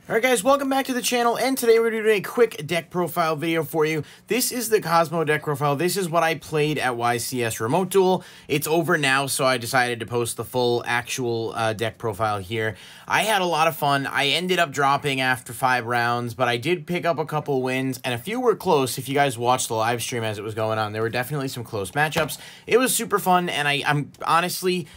Alright guys, welcome back to the channel, and today we're doing a quick deck profile video for you. This is the Kozmo deck profile. This is what I played at YCS Remote Duel. It's over now, so I decided to post the full actual deck profile here. I had a lot of fun. I ended up dropping after 5 rounds, but I did pick up a couple wins, and a few were close. If you guys watched the live stream as it was going on, there were definitely some close matchups. It was super fun, and I'm honestly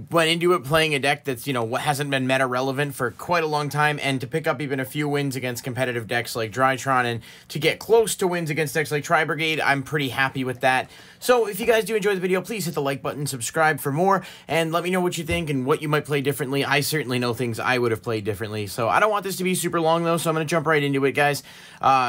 went into it playing a deck that's, you know, what hasn't been meta relevant for quite a long time, and to pick up even a few wins against competitive decks like Drytron and to get close to wins against decks like Tri-Brigade, I'm pretty happy with that. So if you guys do enjoy the video, please hit the like button, subscribe for more, and let me know what you think and what you might play differently. I certainly know things I would have played differently, so I don't want this to be super long though, so I'm going to jump right into it, guys.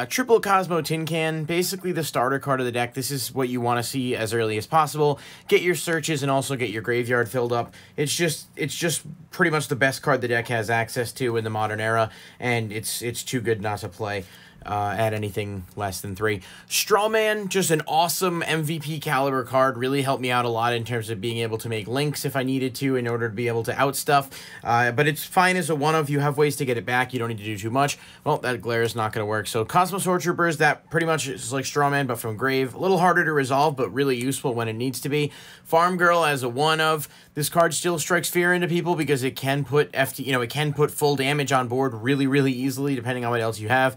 Triple Kozmo Tin Can, basically the starter card of the deck. This is what you want to see as early as possible. Get your searches and also get your graveyard filled up. It's just pretty much the best card the deck has access to in the modern era, and it's too good not to play at anything less than 3. Strawman, just an awesome MVP caliber card, really helped me out a lot in terms of being able to make links if I needed to in order to be able to outstuff, but it's fine as a one-of. You have ways to get it back, you don't need to do too much. Well, that glare is not going to work. So Kozmo Sword Troopers, that pretty much is like Strawman but from Grave, a little harder to resolve but really useful when it needs to be. Farm Girl as a one-of, this card still strikes fear into people because it can put it can put full damage on board really easily depending on what else you have.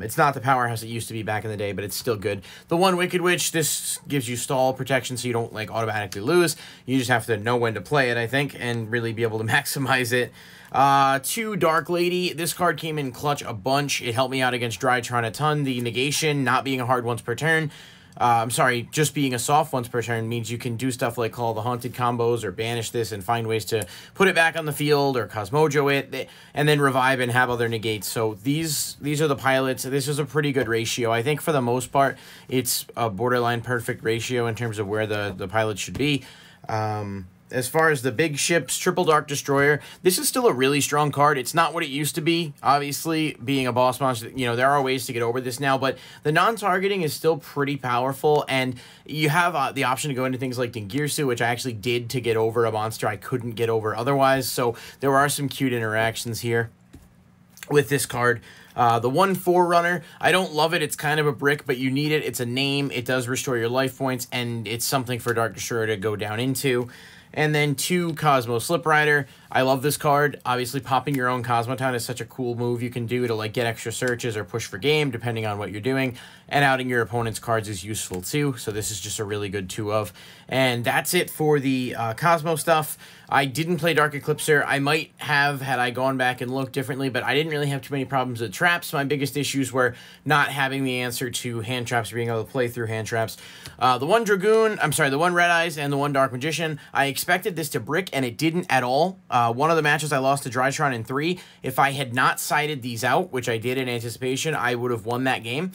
It's not the powerhouse it used to be back in the day, but it's still good. The one Wicked Witch, this gives you stall protection so you don't like automatically lose. You just have to know when to play it, I think, and really be able to maximize it. 2 Dark Lady, this card came in clutch a bunch. It helped me out against Drytron a ton. The negation, not being a hard once per turn. I'm sorry, just being a soft once per turn means you can do stuff like Call the Haunted combos or banish this and find ways to put it back on the field or Cosmojo it and then revive and have other negates. So these are the pilots. This is a pretty good ratio. I think for the most part, it's a borderline perfect ratio in terms of where the pilots should be. As far as the big ships, Triple Dark Destroyer, this is still a really strong card. It's not what it used to be. Obviously, being a boss monster, you know, there are ways to get over this now, but the non-targeting is still pretty powerful, and you have the option to go into things like Dingirsu, which I actually did to get over a monster I couldn't get over otherwise, so there are some cute interactions here with this card. The 1 Forerunner, I don't love it. It's kind of a brick, but you need it. It's a name. It does restore your life points, and it's something for Dark Destroyer to go down into. And then 2 Kozmo Slip Rider. I love this card. Obviously, popping your own Kozmo Town is such a cool move you can do to like get extra searches or push for game, depending on what you're doing. And outing your opponent's cards is useful too. So this is just a really good 2-of. And that's it for the Kozmo stuff. I didn't play Dark Eclipser. I might have had I gone back and looked differently, but I didn't really have too many problems with traps. My biggest issues were not having the answer to hand traps, being able to play through hand traps. The 1 Dragoon, the 1 Red Eyes and the 1 Dark Magician, I expected this to brick, and it didn't at all. One of the matches I lost to Drytron in 3. If I had not sided these out, which I did in anticipation, I would have won that game.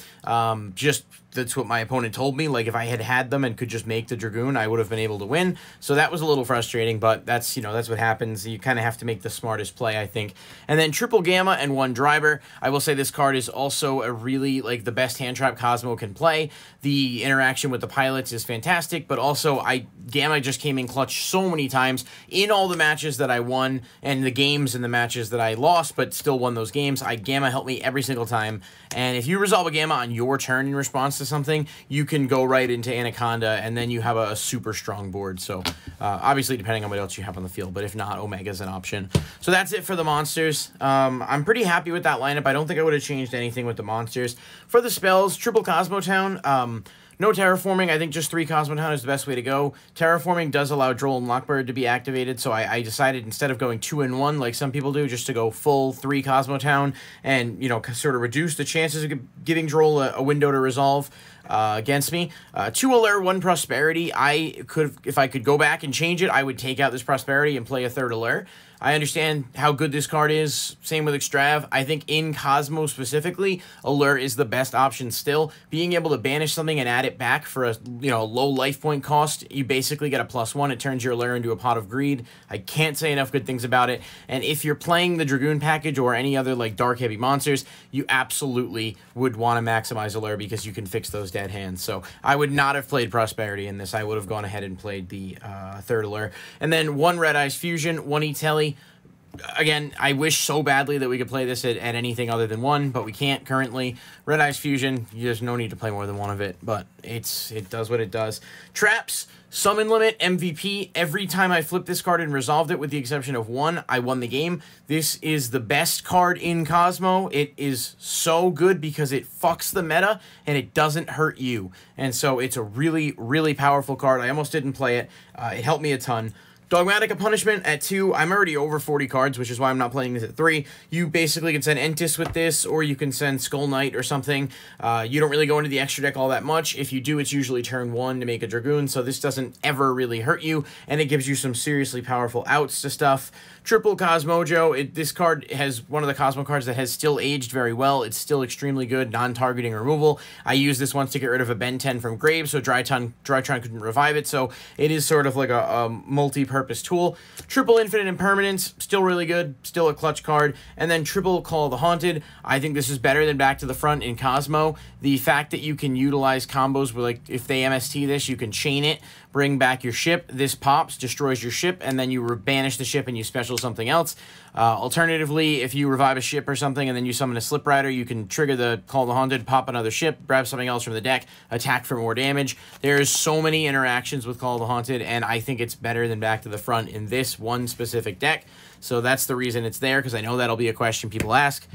That's what my opponent told me. Like, if I had them and could just make the Dragoon, I would have been able to win. So that was a little frustrating, but that's what happens. You kind of have to make the smartest play, I think. And then Triple Gamma and 1 Driver. I will say this card is also a really, like, the best hand trap Kozmo can play. The interaction with the pilots is fantastic, but also Gamma just came in clutch so many times in all the matches that I won and the games and the matches that I lost, but still won those games. Gamma helped me every single time. And if you resolve a Gamma on your turn in response to something, you can go right into Anaconda, and then you have a super strong board. So, obviously, depending on what else you have on the field, but if not, Omega's an option. So that's it for the monsters. I'm pretty happy with that lineup. I don't think I would have changed anything with the monsters. For the spells, Triple Kozmo Town, no terraforming. I think just 3 Kozmo Town is the best way to go. Terraforming does allow Droll and Lockbird to be activated, so I decided instead of going 2-in-1 like some people do, just to go full 3 Kozmo Town and, you know, sort of reduce the chances of giving Droll a window to resolve against me. 2 Allure, 1 Prosperity. If I could go back and change it, I would take out this Prosperity and play a 3rd Allure. I understand how good this card is. Same with Extrav. I think in Kozmo specifically, Allure is the best option still. Being able to banish something and add it back for a low life point cost, you basically get a +1. It turns your Allure into a pot of greed. I can't say enough good things about it. And if you're playing the Dragoon package or any other like dark heavy monsters, you absolutely would want to maximize Allure because you can fix those dead hands. So I would not have played Prosperity in this. I would have gone ahead and played the 3rd Allure. And then 1 Red Eyes Fusion, 1 E-Telly. again, I wish so badly that we could play this at anything other than one, but we can't currently. Red Eyes Fusion, there's no need to play more than one of it, but it does what it does. Traps, Summon Limit, MVP. Every time I flipped this card and resolved it, with the exception of one, I won the game. This is the best card in Kozmo. It is so good because it fucks the meta, and it doesn't hurt you. And so it's a really, really powerful card. I almost didn't play it. It helped me a ton. Dogmatic of Punishment at 2. I'm already over 40 cards, which is why I'm not playing this at 3. You basically can send Entis with this, or you can send Skull Knight or something. You don't really go into the extra deck all that much. If you do, it's usually turn 1 to make a Dragoon, so this doesn't ever really hurt you, and it gives you some seriously powerful outs to stuff. Triple Kozmojo. This card has one of the Kozmo cards that has still aged very well. It's still extremely good, non-targeting removal. I used this once to get rid of a Ben 10 from Grave, so Drytron couldn't revive it, so it is sort of like a multi-purpose tool. Triple Infinite Impermanence, still really good, still a clutch card. And then Triple Call of the Haunted. I think this is better than Back to the Front in Kozmo. The fact that you can utilize combos where, like, if they MST this, you can chain it, bring back your ship, this pops, destroys your ship, and then you banish the ship and you special something else. Alternatively, if you revive a ship or something and then you summon a Slip Rider, you can trigger the Call of the Haunted, pop another ship, grab something else from the deck, attack for more damage. There's so many interactions with Call of the Haunted, and I think it's better than Back to the Front in this one specific deck. So that's the reason it's there, because I know that'll be a question people ask.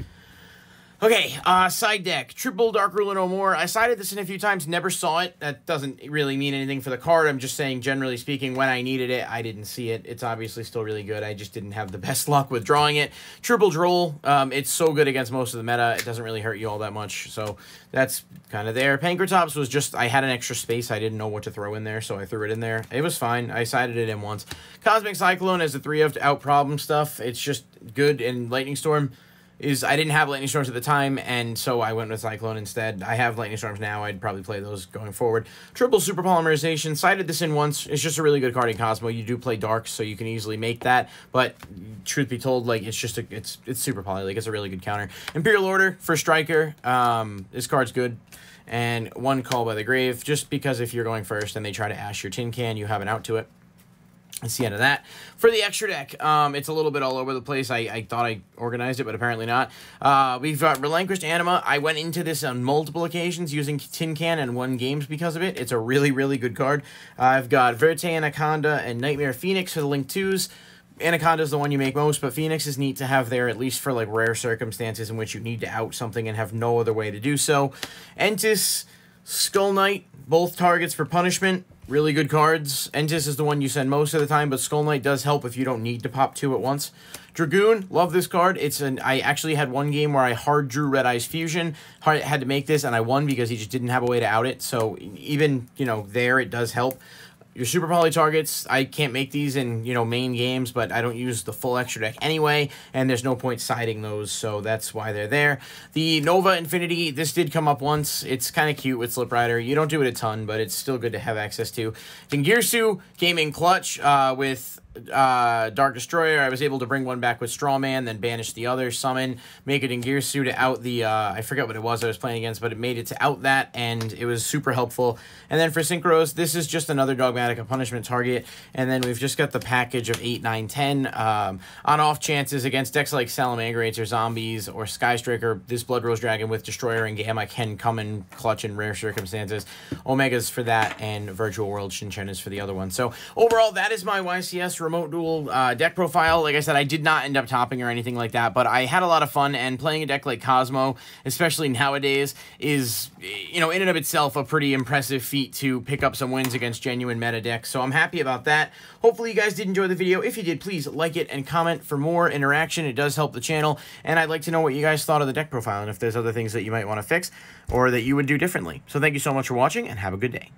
Okay, side deck. Triple Dark Ruler No More. I sided this in a few times, never saw it. That doesn't really mean anything for the card. I'm just saying, generally speaking, when I needed it, I didn't see it. It's obviously still really good. I just didn't have the best luck with drawing it. Triple Droll. It's so good against most of the meta. It doesn't really hurt you all that much, so that's kind of there. Pankratops was just, I had an extra space. I didn't know what to throw in there, so I threw it in there. It was fine. I sided it in once. Cosmic Cyclone as a 3 of to out problem stuff. It's just good, and Lightning Storm I didn't have Lightning Storms at the time, and so I went with Cyclone instead. I have Lightning Storms now. I'd probably play those going forward. Triple Super Polymerization. Sided this in once. It's just a really good card in Kozmo. You do play Darks, so you can easily make that, but truth be told, like, it's just it's Super Poly. Like, it's a really good counter. Imperial Order for Striker. This card's good. And one Call by the Grave, just because if you're going first and they try to ash your tin can, you have an out to it. That's the end of that. For the extra deck, it's a little bit all over the place. I thought I organized it, but apparently not. We've got Relinquished Anima. I went into this on multiple occasions using Tin Can and won games because of it. It's a really, really good card. I've got Verte Anaconda and Nightmare Phoenix for the Link 2s. Anaconda is the one you make most, but Phoenix is neat to have there, at least for like rare circumstances in which you need to out something and have no other way to do so. Entis, Skull Knight, both targets for punishment. Really good cards. Entis is the one you send most of the time, but Skull Knight does help if you don't need to pop 2 at once. Dragoon, love this card. I actually had one game where I hard drew Red Eyes Fusion. Had to make this, and I won because he just didn't have a way to out it. So even, you know, there it does help. Your Super Poly targets, I can't make these in, you know, main games, but I don't use the full extra deck anyway, and there's no point siding those, so that's why they're there. The Nova Infinity, this did come up once. It's kind of cute with Slip Rider. You don't do it a ton, but it's still good to have access to. Dingirsu came in clutch with Dark Destroyer. I was able to bring one back with Strawman, then banish the other, summon, make a Dingirsu to out the, I forget what it was I was playing against, but it made it to out that, and it was super helpful. And then for Synchros, this is just another Dogmatic of Punishment target, and then we've just got the package of 8, 9, 10. On off chances against decks like Salamangreates or Zombies or Sky Striker, this Blood Rose Dragon with Destroyer and Gamma can come in clutch in rare circumstances. Omega's for that, and Virtual World Shinchen is for the other one. So overall, that is my YCS Remote Duel deck profile. Like I said, I did not end up topping or anything like that, but I had a lot of fun, and playing a deck like Kozmo, especially nowadays, is, you know, in and of itself a pretty impressive feat to pick up some wins against genuine meta decks. So I'm happy about that. Hopefully you guys did enjoy the video. If you did, please like it and comment for more interaction. It does help the channel, and I'd like to know what you guys thought of the deck profile and if there's other things that you might want to fix or that you would do differently. So thank you so much for watching, and have a good day.